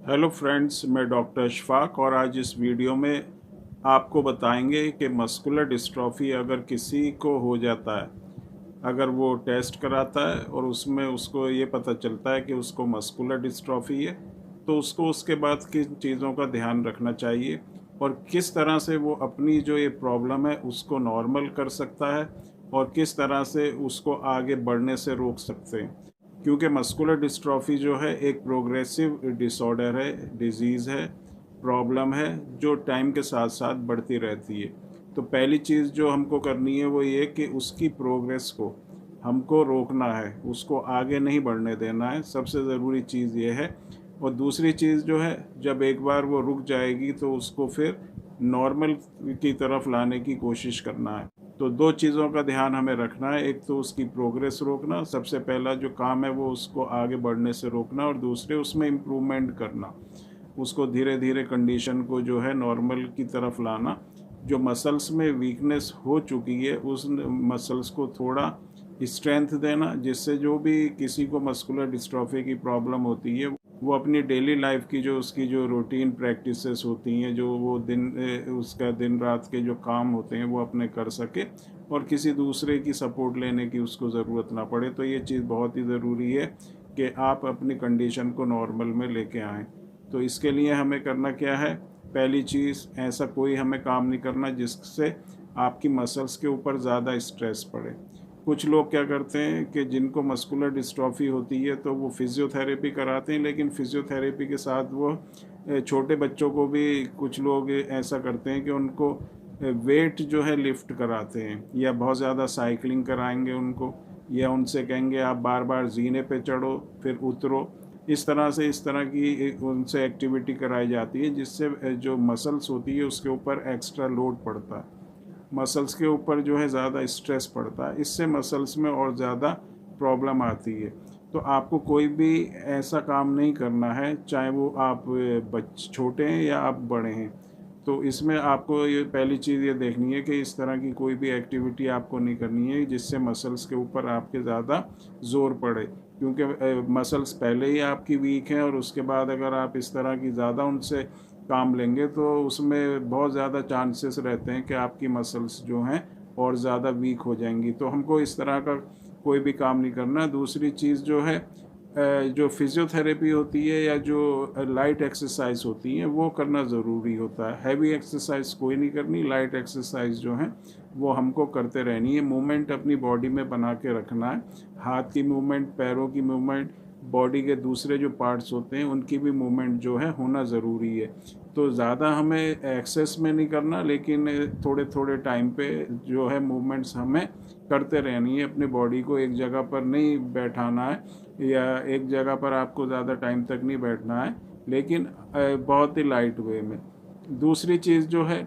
Hello friends, मैं doctor Ashfaq और आज इस वीडियो में आपको बताएंगे कि मस्कुलर डिस्ट्रॉफी अगर किसी को हो जाता है, अगर वो टेस्ट कराता है और उसमें उसको ये पता चलता है कि उसको मस्कुलर डिस्ट्रॉफी है, तो उसको उसके बाद किन चीज़ों का ध्यान रखना चाहिए और किस तरह से वो अपनी जो ये प्रॉब्लम है उसको नॉर्मल कर सकता है और किस तरह से उसको आगे बढ़ने से रोक सकते हैं। क्योंकि मस्कुलर डिस्ट्रॉफी जो है एक प्रोग्रेसिव डिसऑर्डर है, डिजीज़ है, प्रॉब्लम है जो टाइम के साथ साथ बढ़ती रहती है। तो पहली चीज़ जो हमको करनी है वो ये कि उसकी प्रोग्रेस को हमको रोकना है, उसको आगे नहीं बढ़ने देना है, सबसे ज़रूरी चीज़ ये है। और दूसरी चीज़ जो है, जब एक बार वो रुक जाएगी तो उसको फिर नॉर्मल की तरफ लाने की कोशिश करना है। तो दो चीज़ों का ध्यान हमें रखना है, एक तो उसकी प्रोग्रेस रोकना, सबसे पहला जो काम है वो उसको आगे बढ़ने से रोकना, और दूसरे उसमें इम्प्रूवमेंट करना, उसको धीरे धीरे कंडीशन को जो है नॉर्मल की तरफ लाना। जो मसल्स में वीकनेस हो चुकी है उस मसल्स को थोड़ा स्ट्रेंथ देना, जिससे जो भी किसी को मस्कुलर डिस्ट्रॉफी की प्रॉब्लम होती है वो अपनी डेली लाइफ की जो उसकी जो रूटीन प्रैक्टिसेस होती हैं, जो वो उसका दिन रात के जो काम होते हैं वो अपने कर सके और किसी दूसरे की सपोर्ट लेने की उसको ज़रूरत ना पड़े। तो ये चीज़ बहुत ही ज़रूरी है कि आप अपनी कंडीशन को नॉर्मल में लेके आएँ। तो इसके लिए हमें करना क्या है? पहली चीज़, ऐसा कोई हमें काम नहीं करना जिससे आपकी मसल्स के ऊपर ज़्यादा स्ट्रेस पड़े। कुछ लोग क्या करते हैं कि जिनको मस्कुलर डिस्ट्रॉफी होती है तो वो फिज़ियोथेरेपी कराते हैं, लेकिन फिज़ियोथेरेपी के साथ वो छोटे बच्चों को भी कुछ लोग ऐसा करते हैं कि उनको वेट जो है लिफ्ट कराते हैं, या बहुत ज़्यादा साइकिलिंग कराएंगे उनको, या उनसे कहेंगे आप बार बार जीने पे चढ़ो फिर उतरो। इस तरह की उनसे एक्टिविटी कराई जाती है, जिससे जो मसल्स होती है उसके ऊपर एक्स्ट्रा लोड पड़ता है, मसल्स के ऊपर जो है ज़्यादा स्ट्रेस पड़ता है, इससे मसल्स में और ज़्यादा प्रॉब्लम आती है। तो आपको कोई भी ऐसा काम नहीं करना है, चाहे वो आप छोटे हैं या आप बड़े हैं। तो इसमें आपको ये पहली चीज़ ये देखनी है कि इस तरह की कोई भी एक्टिविटी आपको नहीं करनी है जिससे मसल्स के ऊपर आपके ज़्यादा ज़ोर पड़े, क्योंकि मसल्स पहले ही आपकी वीक हैं और उसके बाद अगर आप इस तरह की ज़्यादा उनसे काम लेंगे तो उसमें बहुत ज़्यादा चांसेस रहते हैं कि आपकी मसल्स जो हैं और ज़्यादा वीक हो जाएंगी। तो हमको इस तरह का कोई भी काम नहीं करना। दूसरी चीज़ जो है, जो फिज़ियोथेरेपी होती है या जो लाइट एक्सरसाइज होती हैं वो करना ज़रूरी होता है। हैवी एक्सरसाइज कोई नहीं करनी, लाइट एक्सरसाइज जो हैं वो हमको करते रहनी है। मूवमेंट अपनी बॉडी में बना के रखना है, हाथ की मूवमेंट, पैरों की मूवमेंट, बॉडी के दूसरे जो पार्ट्स होते हैं उनकी भी मूवमेंट जो है होना ज़रूरी है। तो ज़्यादा हमें एक्सेस में नहीं करना, लेकिन थोड़े थोड़े टाइम पे जो है मूवमेंट्स हमें करते रहनी है। अपनी बॉडी को एक जगह पर नहीं बैठाना है, या एक जगह पर आपको ज़्यादा टाइम तक नहीं बैठना है, लेकिन बहुत ही लाइट वे में। दूसरी चीज़ जो है,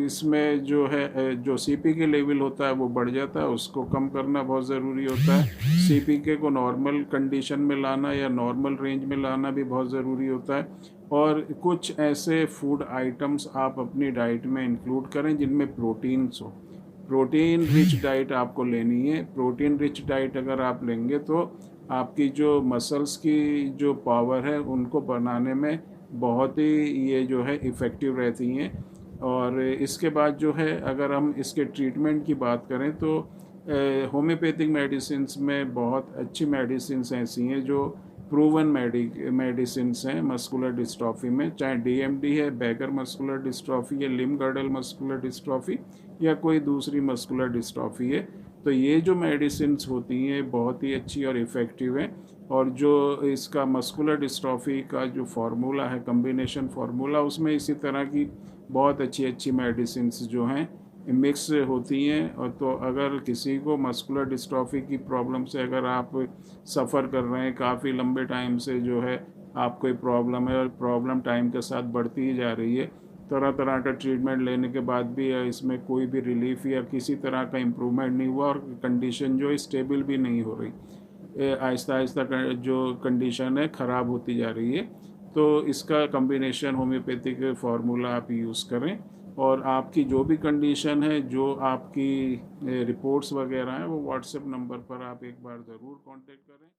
इसमें जो है जो सीपीके लेवल होता है वो बढ़ जाता है, उसको कम करना बहुत ज़रूरी होता है। सीपीके को नॉर्मल कंडीशन में लाना या नॉर्मल रेंज में लाना भी बहुत ज़रूरी होता है। और कुछ ऐसे फूड आइटम्स आप अपनी डाइट में इंक्लूड करें जिनमें प्रोटीन्स हो। प्रोटीन रिच डाइट आपको लेनी है। प्रोटीन रिच डाइट अगर आप लेंगे तो आपकी जो मसल्स की जो पावर है उनको बनाने में बहुत ही ये जो है इफ़ेक्टिव रहती हैं। और इसके बाद जो है, अगर हम इसके ट्रीटमेंट की बात करें तो होम्योपैथिक मेडिसिन्स में बहुत अच्छी मेडिसिन्स ऐसी हैं जो प्रूवन मेडिसिन्स हैं मस्कुलर डिस्ट्रॉफी में, चाहे डीएमडी है, बैगर मस्कुलर डिस्ट्रॉफी है, लिम गर्डल मस्कुलर डिस्ट्रॉफी, या कोई दूसरी मस्कुलर डिस्ट्रॉफी है। तो ये जो मेडिसिन्स होती हैं बहुत ही अच्छी और इफ़ेक्टिव हैं। और जो इसका मस्कुलर डिस्ट्रॉफी का जो फार्मूला है, कम्बिनेशन फार्मूला, उसमें इसी तरह की बहुत अच्छी अच्छी मेडिसिन्स जो हैं मिक्स होती हैं। और तो अगर किसी को मस्कुलर डिस्ट्रॉफी की प्रॉब्लम से अगर आप सफ़र कर रहे हैं काफ़ी लंबे टाइम से, जो है आपको कोई प्रॉब्लम है और प्रॉब्लम टाइम के साथ बढ़ती ही जा रही है, तरह तरह का ट्रीटमेंट लेने के बाद भी इसमें कोई भी रिलीफ या किसी तरह का इम्प्रूवमेंट नहीं हुआ और कंडीशन जो स्टेबल भी नहीं हो रही, आहिस्ता आहिस्ता जो कंडीशन है ख़राब होती जा रही है। तो इसका कम्बिनेशन होम्योपैथिक फार्मूला आप यूज़ करें, और आपकी जो भी कंडीशन है, जो आपकी रिपोर्ट्स वगैरह हैं, वो व्हाट्सएप नंबर पर आप एक बार ज़रूर कांटेक्ट करें।